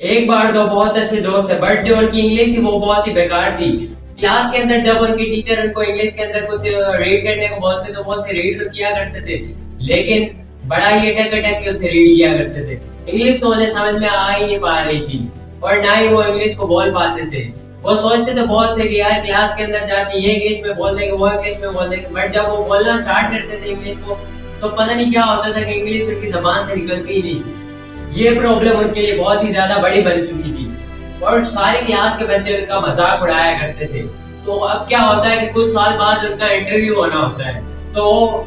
एक बार दो बहुत अच्छे दोस्त है, बट जो उनकी इंग्लिश थी वो बहुत ही बेकार थी। क्लास के अंदर जब उनकी टीचर उनको इंग्लिश के अंदर कुछ रीड करने को बोलते तो वो उसे रीड तो किया करते थे, लेकिन बड़ा ही अटक अटक के उसे रीड किया करते थे। इंग्लिश तो उन्हें समझ में आ ही नहीं पा रही थी और ना ही वो इंग्लिश को बोल पाते थे। वो सोचते तो बहुत थे कि यार क्लास के अंदर जाके ये इंग्लिश में बोल देंगे, वो इंग्लिश में बोल देंगे, बट जब वो बोलना स्टार्ट करते थे इंग्लिश को तो पता नहीं क्या होता था कि इंग्लिश उनकी जबान से निकलती ही नहीं। ये प्रॉब्लम उनके लिए बहुत ही ज्यादा बड़ी बन चुकी थी और सारे क्लास के बच्चे उनका मजाक उड़ाया करते थे। तो अब क्या होता है कि कुछ साल बाद उनका इंटरव्यू होना होता है, तो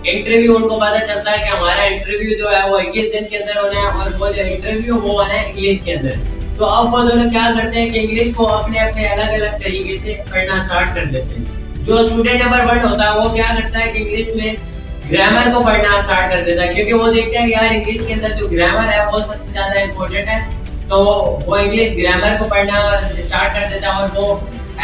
इंटरव्यू उनको पता चलता है कि हमारा इंटरव्यू जो है वो 21 दिन के अंदर होना है और वो जो इंटरव्यू वो होना है इंग्लिश के अंदर। तो अब वो दोनों क्या करते हैं कि इंग्लिश को अपने अपने अलग अलग तरीके से पढ़ना स्टार्ट कर देते हैं। जो स्टूडेंट नंबर 1 होता है वो क्या करता है कि इंग्लिश में ग्रामर को पढ़ना स्टार्ट कर देता है, क्योंकि वो देखते हैं कि यार इंग्लिश के अंदर जो ग्रामर है वो सबसे ज्यादा इम्पोर्टेंट है। तो वो इंग्लिश ग्रामर को पढ़ना स्टार्ट कर देता है और वो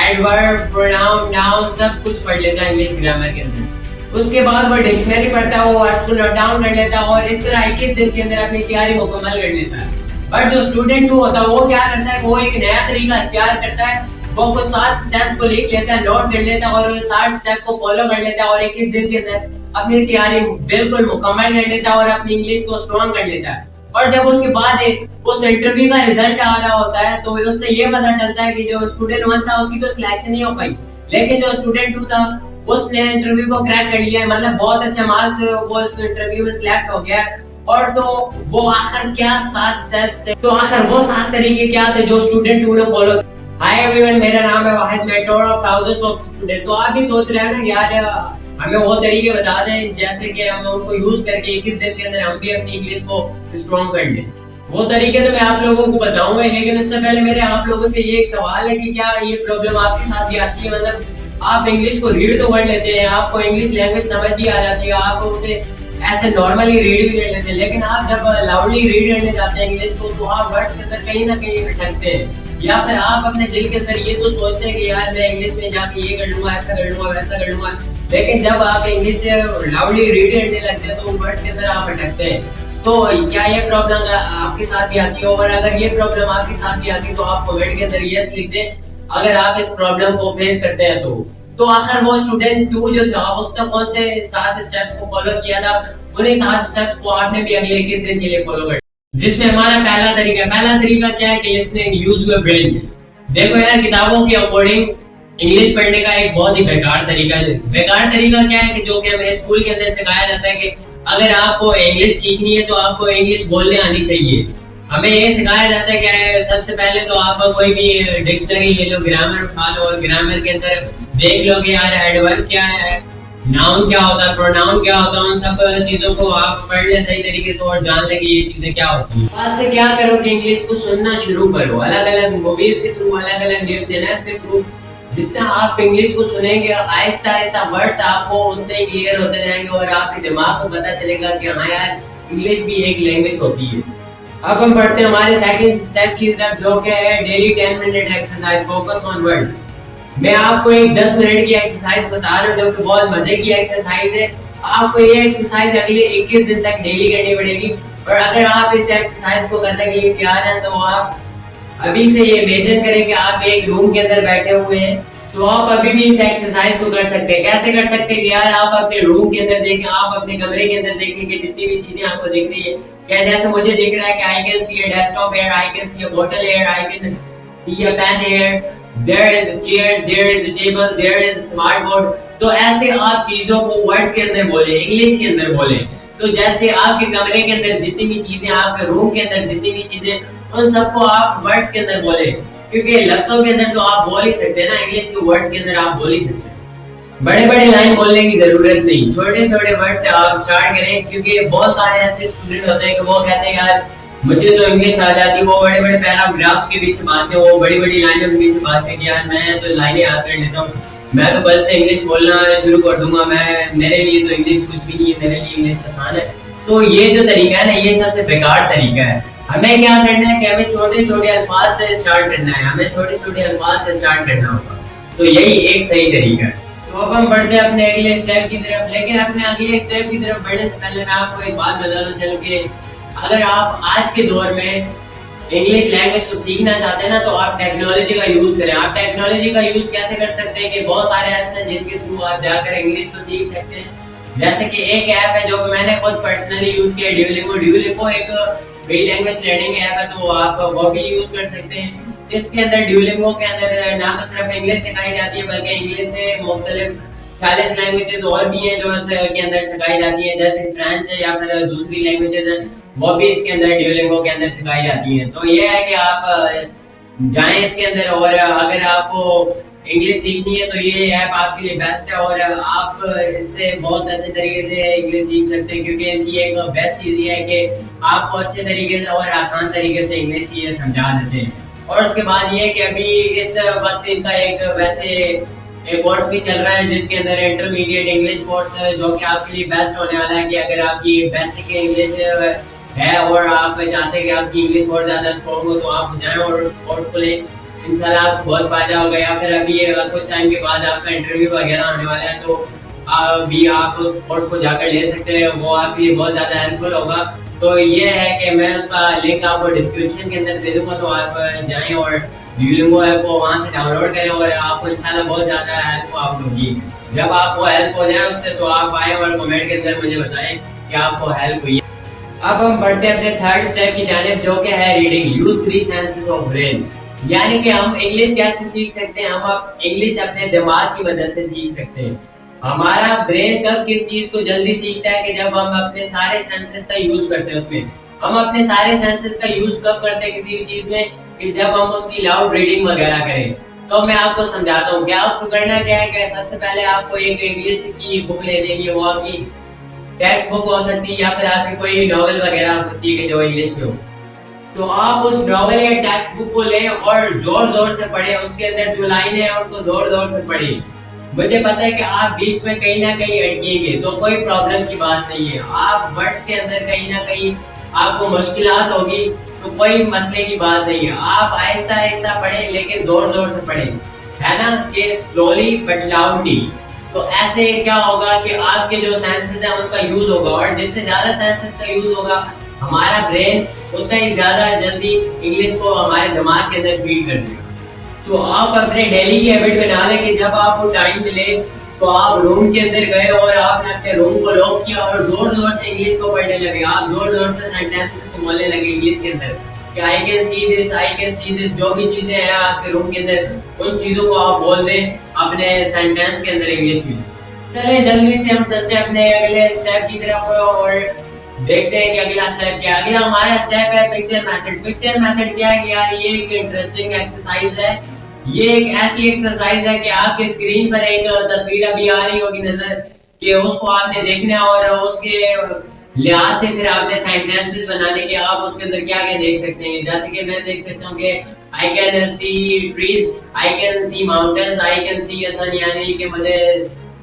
एडवर्ब, प्रोनाउन, नाउन सब कुछ पढ़ लेता है इंग्लिश ग्रामर के अंदर। उसके बाद वो डिक्शनरी पढ़ता है, वो वर्ड्स को नोट डाउन कर लेता है और इस तरह 21 दिन के अंदर अपनी तैयारी मुकम्मल कर लेता है। बट जो स्टूडेंट 2 होता है वो क्या करता है, वो एक नया तरीका इख्तियार करता है। वो कुछ 7 स्टेप को लिख लेता है, नोट कर लेता है और 60 स्टेप को फॉलो कर लेता है और 21 दिन के अंदर अपनी तैयारी बिल्कुल मुकम्मल कर लेता है और अपनी इंग्लिश को स्ट्रॉन्ग कर लेता है। और जब उसके बाद उस इंटरव्यू का रिजल्ट आ रहा होता है तो उससे ये पता चलता है कि जो स्टूडेंट 1 था उसकी तो सिलेक्शन नहीं हो पाई, लेकिन जो स्टूडेंट 2 था उसने इंटरव्यू को क्रैक कर लिया, मतलब बहुत अच्छे मार्क्स से वो इस इंटरव्यू में सिलेक्ट हो गया। और तो वो आखिर क्या 7 स्टेप्स थे, तो आखिर वो 7 तरीके क्या थे जो स्टूडेंट 2 ने फॉलो। हाय एवरीवन, मेरा नाम है Wahid, mentor of thousands of student. तो आप भी सोच रहे हैं ना यार हमें वो तरीके बता दें जैसे कि हम उनको यूज करके 21 दिन के अंदर हम भी अपनी इंग्लिश को स्ट्रॉन्ग कर लें। वो तरीके तो मैं आप लोगों को बताऊंगा, लेकिन उससे पहले मेरे आप लोगों से ये एक सवाल है कि क्या ये प्रॉब्लम आपके साथ भी आती है? मतलब आप इंग्लिश को रीड तो कर लेते हैं, आपको इंग्लिश लैंग्वेज समझ भी आ जाती है, आप उसे ऐसे नॉर्मली रीड भी कर लेते हैं, लेकिन आप जब लाउडली रीड करने जाते हैं इंग्लिश को तो आप वर्ड्स के अंदर कहीं ना कहीं अटकते हैं, या फिर आप अपने दिल के अंदर ये तो सोचते हैं कि यार मैं इंग्लिश में जाके ये कर लूंगा, ऐसा कर लूंगा, वैसा कर लूंगा, लेकिन जब आप इंग्लिश लाउडली रीड करने लगते हैं तो वर्ड्स के अंदर आप अटकते हैं। तो क्या ये प्रॉब्लम आपके साथ भी आती है? और अगर ये प्रॉब्लम आपके साथ भी आती है तो आप कमेंट के अंदर यस लिख दें अगर आप इस प्रॉब्लम को फेस करते हैं। तो आखिर वो स्टूडेंट 2 जो था उसने कौन से 7 स्टेप्स को फॉलो किया था? उन्हीं 7 स्टेप्स को आपने भी अगले 21 दिन के लिए फॉलो कर, जिसमें हमारा पहला तरीका क्या है कि लिसनिंग, यूज योर ब्रेन। देखो यार, किताबों के अकॉर्डिंग इंग्लिश पढ़ने का एक बहुत ही बेकार तरीका है। बेकार तरीका क्या है कि जो कि हमें स्कूल के अंदर सिखाया जाता है कि अगर आपको इंग्लिश सीखनी है तो आपको इंग्लिश बोलने आनी चाहिए। हमें ये सिखाया जाता है क्या है, सबसे पहले तो आप कोई भी डिक्शनरी ले लो, ग्रामर उठा लो और ग्रामर के अंदर देख लो कि यार एडवर्ब क्या है, नाउन क्या होता है, प्रोनाउन क्या होता है, उन सब चीजों को आप पढ़ ले सही तरीके से और जान ले कि ये चीजें क्या होती हैं। बाद से क्या करो कि इंग्लिश को सुनना शुरू करो, अलग अलग मूवीज के थ्रू, अलग अलग न्यूज चैनल्स के थ्रू। जितना आप इंग्लिश को सुनेंगे आहिस्ता आहिस्ता वर्ड्स आपको उतने ही क्लियर होते जाएंगे और आपके दिमाग को पता चलेगा कि हाँ यार इंग्लिश भी एक लैंग्वेज होती है। अब हम पढ़ते हैं हमारे सेकंड स्टेप की तरफ, जो कि है daily 10 minute exercise, focus on word. मैं आपको एक 10 मिनट की एक्सरसाइज बता रहा हूँ जो कि बहुत मजे की एक्सरसाइज है। आपको ये एक्सरसाइज अगले 21 दिन तक डेली करनी पड़ेगी और अगर आप इस एक्सरसाइज को करने के लिए तैयार हैं तो आप अभी से ये इमेजिन करें कि आप एक रूम के अंदर बैठे हुए हैं, तो आप अभी भी इस एक्सरसाइज को कर सकते हैं। कैसे कर सकते हैं यार? आप अपने रूम के अंदर देखें, आप अपने कमरे के अंदर देखें कि जितनी भी चीजें आपको दिख रही है, क्या जैसे मुझे दिख रहा है कि I can see a desktop here, I can see a बोतल here, I can see a pen here, there is a chair, there is a table, there is a smart board. तो ऐसे आप चीजों को वर्ड्स के अंदर बोले, English के अंदर बोले। तो जैसे आपके कमरे के अंदर जितनी भी चीजें, आपके रूम के अंदर जितनी भी चीजें, उन सबको आप वर्ड्स के अंदर बोले, क्योंकि लफ्जों के अंदर तो आप बोल ही सकते हैं ना, इंग्लिश के वर्ड्स के अंदर आप बोल ही सकते हैं। बड़े बड़े लाइन बोलने की जरूरत नहीं, छोटे छोटे वर्ड से आप स्टार्ट करें, क्योंकि बहुत सारे ऐसे स्टूडेंट होते हैं कि वो कहते हैं यार मुझे तो इंग्लिश आ जाती है, वो बड़े बड़े पैराग्राफ्स के पीछे बातें, वो बड़ी बड़ी लाइनों के पीछे बातें कि यार मैं तो लाइनें याद कर लेता हूँ, मैं तो कल से इंग्लिश बोलना शुरू कर दूंगा, मैं मेरे लिए तो इंग्लिश कुछ भी नहीं है, मेरे लिए इंग्लिश आसान है। तो ये जो तरीका है ना, ये सबसे बेकार तरीका है। हमें क्या करना है कि हमें छोटे छोटे अल्फाज से स्टार्ट करना है, हमें छोटे छोटे अल्फाज से स्टार्ट करना होगा, तो यही एक सही तरीका है। तो अब हम बढ़ते हैं अपने अगले स्टेप की तरफ, लेकिन अपने अगले स्टेप की तरफ बढ़ने से पहले मैं आपको एक बात बताना चाहूँ कि अगर आप आज के दौर में इंग्लिश लैंग्वेज को सीखना चाहते हैं ना, तो आप टेक्नोलॉजी का यूज करें। आप टेक्नोलॉजी का यूज कैसे कर सकते हैं कि बहुत सारे ऐप्स हैं जिनके थ्रू आप जाकर इंग्लिश को सीख सकते हैं। जैसे कि एक ऐप है जो मैंने खुद पर्सनली यूज किया, ड्यूलिंगो। ड्यूलिंगो एक फ्री लैंग्वेज लर्निंग ऐप है, तो आप वो भी यूज कर सकते हैं। इसके अंदर ड्यूलिंगो के अंदर ना तो सिर्फ इंग्लिश सिखाई जाती है, बल्कि इंग्लिश से मुख्तलिफ 40 लैंग्वेजेस और भी हैं जो इसके अंदर सिखाई जाती है, जैसे फ्रेंच है या फिर दूसरी लैंग्वेजेस हैं, वो भी इसके अंदर ड्यूलिंगो के अंदर सिखाई जाती हैं। तो ये है कि आप जाएं इसके अंदर, और अगर आपको इंग्लिश सीखनी है तो ये ऐप आपके लिए बेस्ट है, और आप इससे बहुत अच्छे तरीके से इंग्लिश सीख सकते हैं, क्योंकि इनकी एक बेस्ट चीज़ ये है कि आपको अच्छे तरीके से और आसान तरीके से इंग्लिश की ये समझा देते हैं। और उसके बाद ये कि अभी इस वक्त इनका एक वैसे एक कोर्स भी चल रहा है जिसके अंदर इंटरमीडिएट इंग्लिश कोर्स है, जो कि आपके लिए बेस्ट होने वाला है कि अगर आपकी बेसिक इंग्लिश है और आप चाहते हैं कि आपकी इंग्लिश और ज़्यादा स्ट्रॉन्ग हो, तो आप जाएं और उस कोर्स को लें। इंशाल्लाह आपको बहुत फायदा होगा। या फिर अभी कुछ टाइम के बाद आपका इंटरव्यू वगैरह आने वाला है, तो अभी आप उस कोर्स को जाकर ले सकते हैं, वो आपके लिए बहुत ज़्यादा हेल्पफुल होगा। तो ये है कि मैं उसका लिंक आपको डिस्क्रिप्शन के अंदर दे दूँगा, तो आप जाएँ और ड्यूलिंगो ऐप को वहाँ से डाउनलोड करें, और आपको इंशाल्लाह बहुत ज़्यादा हेल्प आप होगी। जब आपको हेल्प हो जाए उससे, तो आप आए और कमेंट के अंदर मुझे बताएं कि आपको हेल्प हुई। अब हम बढ़ते हैं अपने थर्ड स्टेप की जानिब, जो कि है reading. Use 3 senses of brain. यानी कि हम इंग्लिश कैसे सीख सकते हैं? हम अब इंग्लिश अपने दिमाग की वजह से सीख सकते हैं। हमारा ब्रेन कब किस चीज को जल्दी सीखता है कि जब हम अपने सारे सेंसेस का यूज करते हैं उसमें। हम अपने सारे सेंसेस का यूज कब करते हैं किसी भी चीज में, कि जब हम उसकी लाउड रीडिंग वगैरह करें। तो मैं आपको समझाता हूँ क्या आपको करना क्या है। कि सबसे पहले आपको एक इंग्लिश की बुक ले लेनी है, वो आपकी टेक्स्ट बुक हो सकती है या फिर आपकी कोई नॉवेल वगैरह हो सकती है कि जो इंग्लिश में हो। तो आप उस नॉवेल या टेक्स्ट बुक को लें और जोर जोर से पढ़ें। उसके अंदर जो लाइनें हैं उनको जोर जोर से पढ़ें। मुझे पता है कि आप बीच में कहीं ना कहीं अटकेंगे, तो कोई प्रॉब्लम की बात नहीं है। आप वर्ड्स के अंदर कहीं ना कहीं आपको मुश्किलात होगी, तो कोई मसले की बात नहीं है। आप आहिस्ता आहिस्ता पढ़ें, लेकिन जोर जोर से पढ़ें, है ना, कि स्लोली बट लाउडली। तो ऐसे क्या होगा कि आपके जो सेंसेस हैं उनका यूज होगा, और जितने ज्यादा सेंसेस का यूज होगा हमारा ब्रेन उतना ही ज्यादा जल्दी इंग्लिश को हमारे दिमाग के अंदर फीड कर देगा। तो आप अपने डेली की हैबिट बना लें कि जब आपको टाइम मिले तो आप रूम के अंदर गए और आपने अपने रूम को लॉक किया और जोर जोर से इंग्लिश को पढ़ने लगे। आप जोर जोर से सेंटेंसेस को बोलने लगे इंग्लिश के अंदर कि I can see this, I can see this. जो भी चीजें हैं आपके रूम के अंदर उन चीजों को आप बोल दें अपने सेंटेंस के अंदर इंग्लिश में। चलिए जल्दी से हम चलते हैं अपने अगले स्टेप की तरफ और देखते हैं कि अगला स्टेप क्या है। अगला हमारा स्टेप है पिक्चर मेथड। पिक्चर मेथड क्या है कि यार ये एक इंटरेस्टिंग एक्सरसाइज है। ये एक ऐसी एक्सरसाइज है कि आपके स्क्रीन पर एक तस्वीर अभी आ रही होगी नजर, कि उसको आपने देखना है और उसके लिहाज से फिर आपने सेंटेंसेस बनाने के। आप उसके अंदर क्या क्या देख सकते हैं, जैसे कि मैं देख सकता हूँ कि I can see trees, I can see mountains, I can see sun, यानी कि मुझे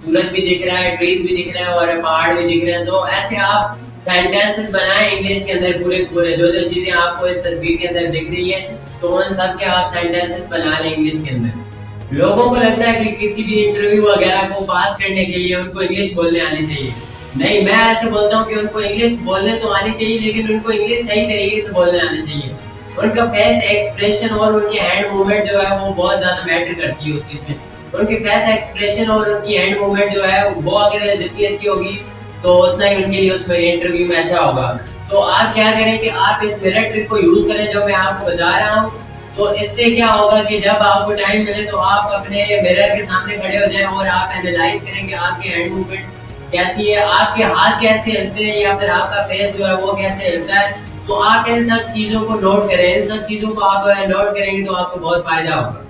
सूरज भी दिख रहा है, ट्रीज भी दिख रहे हैं और पहाड़ भी दिख रहे हैं। तो ऐसे आप सेंटेंसेस बनाएं इंग्लिश के अंदर पूरे पूरे, जो जो चीजें आपको इस तस्वीर के अंदर दिख रही है, तो उन सब के आप सेंटेंसेस बना लें इंग्लिश के अंदर। लोगों को लगता है कि किसी भी इंटरव्यू वगैरह को पास करने के लिए उनको इंग्लिश बोलने आनी चाहिए। नहीं, मैं ऐसे बोलता हूँ कि उनको इंग्लिश बोलने तो आनी चाहिए, लेकिन उनको इंग्लिश सही तरीके से बोलने आनी चाहिए। उनका फेस एक्सप्रेशन और उनकी हैंड मूवमेंट जो है वो बहुत ज्यादा मैटर करती है उस चीज में। उनके फेस एक्सप्रेशन और उनकी हैंड मूवमेंट जो है वो अगर जितनी अच्छी होगी तो उतना ही उनके लिए उसमें इंटरव्यू में अच्छा होगा। तो आप क्या करें कि आप इस मिरर ट्रिक को यूज करें जो मैं आपको बता रहा हूँ। तो इससे क्या होगा कि जब आपको टाइम मिले तो आप अपने मिरर के सामने खड़े हो जाएं और आप एनालाइज करें कि आपकी हैंड मूवमेंट कैसी है, आपके हाथ कैसे हिलते हैं, या फिर आपका फेस जो है वो कैसे हिलता है। तो आप इन सब चीजों को नोट करें। इन सब चीजों को आप नोट करेंगे तो आपको बहुत फायदा होगा।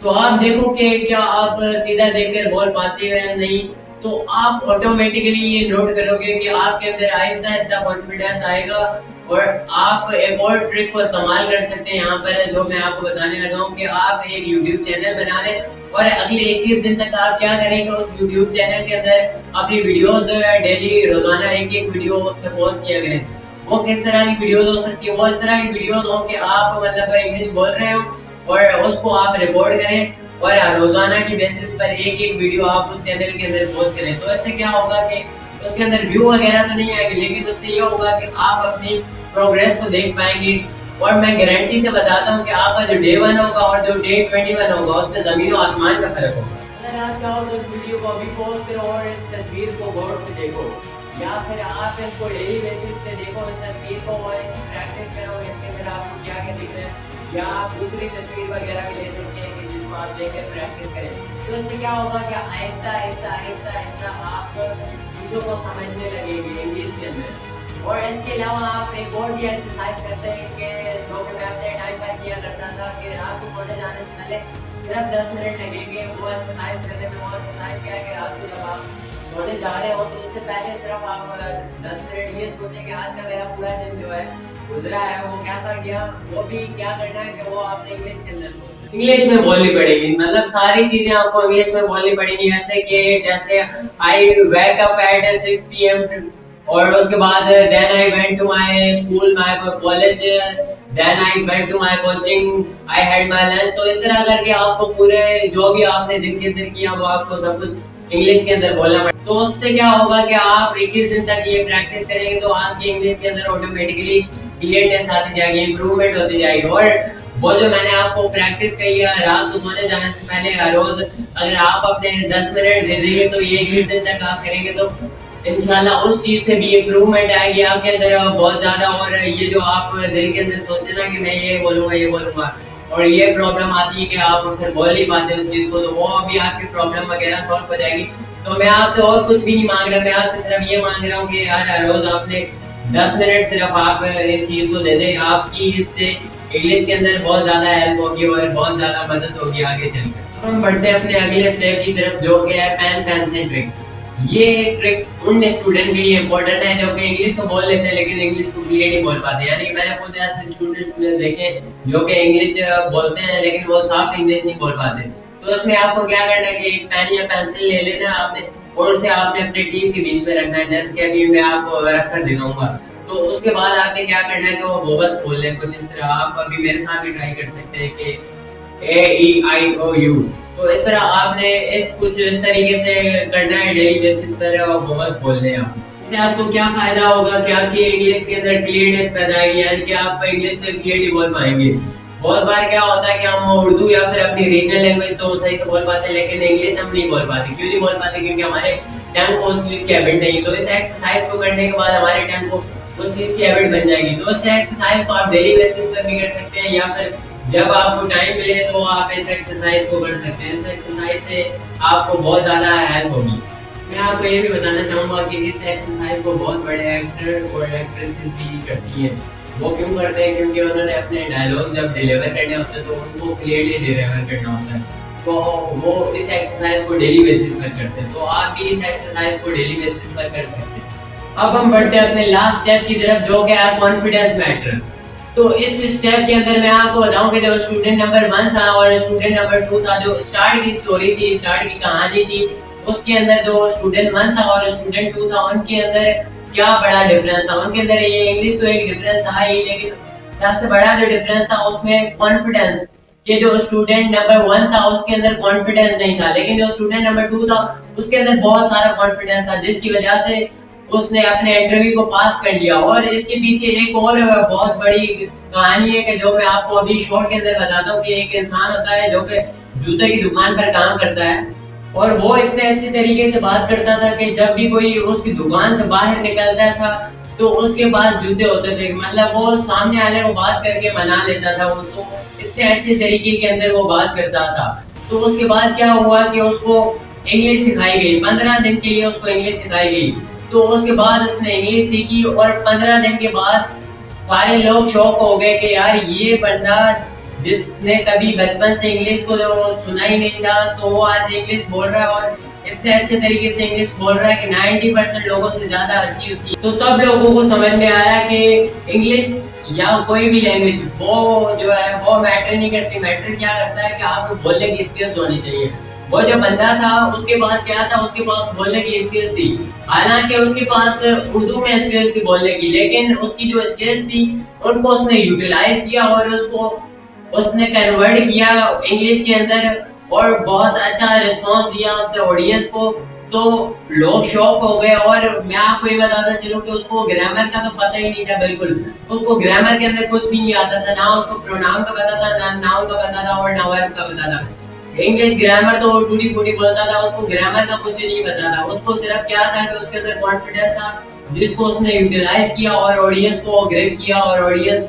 तो आप देखो कि क्या आप सीधा देखकर बोल पाते हैं या नहीं, तो आप ऑटोमेटिकली ये नोट करोगे कि आपके अंदर आहिस्ता आहिस्ता कॉन्फिडेंस आएगा। और आप एक और ट्रिक को इस्तेमाल कर सकते हैं यहाँ पर, जो मैं आपको बताने लगा हूँ कि आप एक YouTube चैनल बना लें और अगले 21 दिन तक आप क्या करेंगे, उस YouTube चैनल के अंदर अपनी वीडियोस जो है डेली रोजाना एक एक वीडियो उस पर पोस्ट किया करें। वो किस तरह की वीडियोस हो सकती है, वो इस तरह की वीडियोस हो कि आप मतलब इंग्लिश बोल रहे हो और उसको आप रिकॉर्ड करें और रोजाना की बेसिस पर एक एक वीडियो आप उस चैनल के अंदर पोस्ट करें। तो इससे क्या होगा कि उसके अंदर व्यू वगैरह तो नहीं आएंगे, लेकिन उससे ये होगा कि आप अपनी प्रोग्रेस को देख पाएंगे और मैं गारंटी से बताता हूँ कि आपका जो डे 1 होगा और जो डे 21 होगा उसमें जमीन और आसमान का फर्क होगा। अगर आप चाहो तो इस वीडियो को अभी पॉज करो और इस तस्वीर को गौर से देखो, या फिर आप इसको डेली बेसिस पे देखो इस तस्वीर को और इसकी प्रैक्टिस करो। इसके अंदर आपको क्या क्या दिख रहा है, या आप दूसरी तस्वीर वगैरह भी ले सकते हैं कि जिसको आप देखकर प्रैक्टिस करें। तो इससे क्या होगा कि आहिस्ता आहिस्ता आहिस्ता आहिस्ता आप चीज़ों को समझने लगेंगे इंग्लिश के अंदर। और इसके अलावा आप एक और भी एक्सरसाइज करते हैं कि जो कि मैं अपने टाइम पर किया करता था कि रात को कॉलेज जाने से पहले सिर्फ 10 मिनट लगेंगे वो एक्सरसाइज करने में। और एक्सरसाइज क्या है कि रात को जब आप कॉलेज जा रहे हो तो उससे पहले सिर्फ आप 10 मिनट ये सोचें कि आज का मेरा पूरा दिन जो है गुजरा है वो कैसा गया। वो भी क्या करना है कि वो आपने इंग्लिश के अंदर इंग्लिश में बोलनी पड़ेगी, मतलब सारी चीजें आपको इंग्लिश में बोलनी पड़ेगी। जैसे I wake up at 6 PM और उसके बाद then I went to my school my college, then I went to my coaching, I had my lunch. तो इस तरह करके आपको पूरे जो भी आपने दिन के अंदर किया वो आपको सब कुछ इंग्लिश के अंदर बोलना पड़ेगा। तो उससे क्या होगा कि आप 21 दिन तक ये प्रैक्टिस करेंगे तो आपकी इंग्लिश के अंदर ऑटोमेटिकली क्लियरनेस आती जाएगी, इंप्रूवमेंट होती जाएगी। और वो जो मैंने आपको प्रैक्टिस कही है रात को सोने जाने से पहले हर रोज अगर आप अपने 10 मिनट दे देंगे तो ये 21 दिन तक आप करेंगे तो इंशाल्लाह उस चीज से भी इम्प्रूवमेंट आएगी आपके अंदर बहुत ज्यादा। और ये जो आप दिल के अंदर सोचते ना कि मैं ये बोलूंगा और ये प्रॉब्लम आती है कि आप फिर बोल नहीं पाते उस चीज को, तो वो अभी आपकी प्रॉब्लम वगैरह सॉल्व हो जाएगी। तो मैं आपसे और कुछ भी नहीं मांग रहा, मैं आपसे सिर्फ ये मांग रहा हूँ कि यार हर रोज आपने 10 मिनट सिर्फ आप इस चीज को दे दें, आपकी इससे इंग्लिश के अंदर बहुत ज्यादा हेल्प होगी और बहुत ज्यादा मदद होगी आगे चलकर। हम बढ़ते हैं अपने अगले स्टेप की तरफ जो कि है पेन पेंसिल ट्रिक। ये ट्रिक उन स्टूडेंट के लिए इम्पोर्टेंट है जो कि इंग्लिश तो बोल लेते हैं लेकिन इंग्लिश को क्लियर नहीं बोल पाते। यानी कि मैंने खुद ऐसे स्टूडेंट्स में देखे जो कि इंग्लिश बोलते हैं लेकिन वो साफ इंग्लिश नहीं बोल पाते। तो उसमें आपको क्या करना है कि एक पेन या पेंसिल ले लेना है आपने और उसे आपने अपने टीथ के बीच में रखना है, जैसे कि अभी मैं आपको रख कर दिखाऊंगा। तो उसके बाद आपने क्या करना है कि वो बबल्स बोल लें कुछ इस तरह। आप अभी मेरे साथ भी ट्राई कर सकते हैं कि AEIOU। तो इस तरह आपने कुछ इस तरीके से करना है डेली बेसिस पर और बबल्स बोलने हैं। इससे आपको क्या फायदा होगा कि आपकी इंग्लिश के अंदर क्लियरनेस पैदा आएगी, यानी कि आप इंग्लिश क्लियरली बोल पाएंगे। बहुत बार क्या होता है कि हम उर्दू या फिर अपनी रीजनल लैंग्वेज तो सही से बोल पाते हैं लेकिन इंग्लिश हम नहीं बोल पाते। क्यों नहीं बोल पाते? क्योंकि हमारे टंग को उस चीज की हैबिट नहीं है। तो इस एक्सरसाइज को करने के बाद हमारे टंग को उस चीज की हैबिट बन जाएगी। तो इस एक्सरसाइज को आप डेली बेसिस पर भी कर सकते हैं या फिर जब आपको टाइम मिले तो आप इस एक्सरसाइज को कर सकते हैं। इस एक्सरसाइज से आपको बहुत ज्यादा हेल्प होगी। मैं आपको ये भी बताना चाहूंगा कि इस एक्सरसाइज को बहुत बड़े एक्टर और एक्ट्रेसेस भी करती हैं। वो क्यों करते हैं? क्योंकि उन्होंने अपने डायलॉग जब डिलीवर करने होते हैं तो उनको क्लियरली डिलीवर करना होता है, तो वो इस एक्सरसाइज को डेली बेसिस पर करते हैं। तो आप भी इस एक्सरसाइज को डेली बेसिस पर कर सकते हैं। अब हम बढ़ते हैं अपने लास्ट स्टेप की तरफ जो कि है कॉन्फिडेंस मैटर। तो इस स्टेप के अंदर मैं आपको बताऊं कि जो स्टूडेंट नंबर 1 था और स्टूडेंट नंबर 2 था, जो स्टार्ट की स्टोरी थी, स्टार्ट की कहानी थी, उसके अंदर जो स्टूडेंट 1 था और स्टूडेंट 2 था उनके अंदर क्या बड़ा डिफरेंस था। उनके अंदर ये इंग्लिश तो एक डिफरेंस था ही, लेकिन सबसे बड़ा जो डिफरेंस था उसमें कॉन्फिडेंस। कि जो स्टूडेंट नंबर 1 था उसके अंदर कॉन्फिडेंस नहीं था, लेकिन जो स्टूडेंट नंबर 2 था उसके अंदर बहुत सारा कॉन्फिडेंस था, जिसकी वजह से उसने अपने इंटरव्यू को पास कर लिया। और इसके पीछे एक और बहुत बड़ी कहानी है कि जो मैं आपको अभी शॉर्ट के अंदर बताता हूँ कि एक इंसान होता है जो कि जूते की दुकान पर काम करता है और वो इतने अच्छे तरीके से बात करता था कि जब भी कोई उसकी दुकान से बाहर निकलता था तो उसके पास जूते होते थे, मतलब वो सामने वाले को बात करके मना लेता था। वो तो इतने अच्छे तरीके के अंदर वो बात करता था। तो उसके बाद क्या हुआ कि उसको इंग्लिश सिखाई गई, 15 दिन के लिए उसको इंग्लिश सिखाई गई। तो उसके बाद उसने इंग्लिश सीखी और 15 दिन के बाद सारे लोग शॉक हो गए कि यार ये बंदा जिसने कभी बचपन से इंग्लिश को सुना ही नहीं था तो वो आज इंग्लिश बोल रहा है और इतने अच्छे तरीके से इंग्लिश बोल रहा है कि 90% लोगों से ज्यादा अच्छी उसकी। तो तब लोगों को समझ में आया कि इंग्लिश या कोई भी लैंग्वेज वो जो है वो मैटर नहीं करती। मैटर क्या करता है कि आपको बोलने की स्किल्स होनी चाहिए। वो जो बंदा था उसके पास क्या था? उसके पास बोलने की स्किल्स थी। हालांकि उसके पास उर्दू में स्किल्स थी बोलने की, लेकिन उसकी जो स्किल्स थी उनको उसने यूटिलाइज किया और उसने कन्वर्ट किया इंग्लिश के अंदर और बहुत अच्छा रिस्पांस दिया उसके ऑडियंस को। तो तो लोग शॉक हो गए। और मैं आपको ये बताता चलूं कि उसको ग्रामर का तो पता ही नहीं था बिल्कुल। उसको ग्रामर के अंदर कुछ भी नहीं आता था, ना उसको प्रोनाउन का पता था, ना नाउन का पता था और ना वर्ब का पता था। इंग्लिश ग्रामर तो टूटी फूटी बोलता था, उसको ग्रामर का कुछ नहीं पता था। उसको सिर्फ क्या था कि उसके अंदर कॉन्फिडेंस था, जिसको उसने यूटिलाइज किया और ऑडियंस को ग्रिप किया और ऑडियंस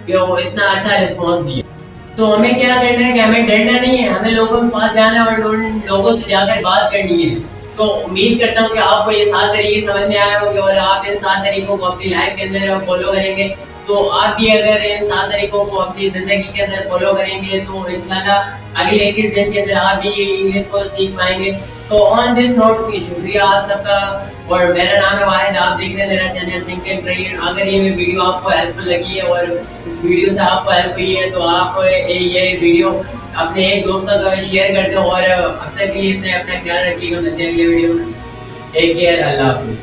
को इतना अच्छा रिस्पॉन्स दिया। तो हमें क्या करना है कि हमें डरना नहीं है, हमें लोगों के पास जाना है और लोगों से जाकर बात करनी है। तो उम्मीद करता हूँ कि आपको ये 7 तरीके समझ में आए होंगे और आप इन 7 तरीकों को अपनी लाइफ के अंदर फॉलो करेंगे। तो आप भी अगर इन 7 तरीकों को अपनी जिंदगी के अंदर फॉलो करेंगे तो इंशाल्लाह अगले 21 दिन के अंदर आप भी इंग्लिश को सीख पाएंगे। तो ऑन दिस नोट शुक्रिया आप सबका। और मेरा नाम है वाहिद, आप देख रहे हैं मेरा चैनल थिंक एंड क्रिएट। अगर ये वीडियो आपको हेल्पफुल लगी है और इस वीडियो से आपको हेल्प हुई है तो आप ये वीडियो अपने एक दोस्त तक शेयर कर दो। और अब तक के लिए अपना ख्याल रखिएगा। मिलते हैं अगले वीडियो में। टेक केयर, अल्लाह हाफिज़।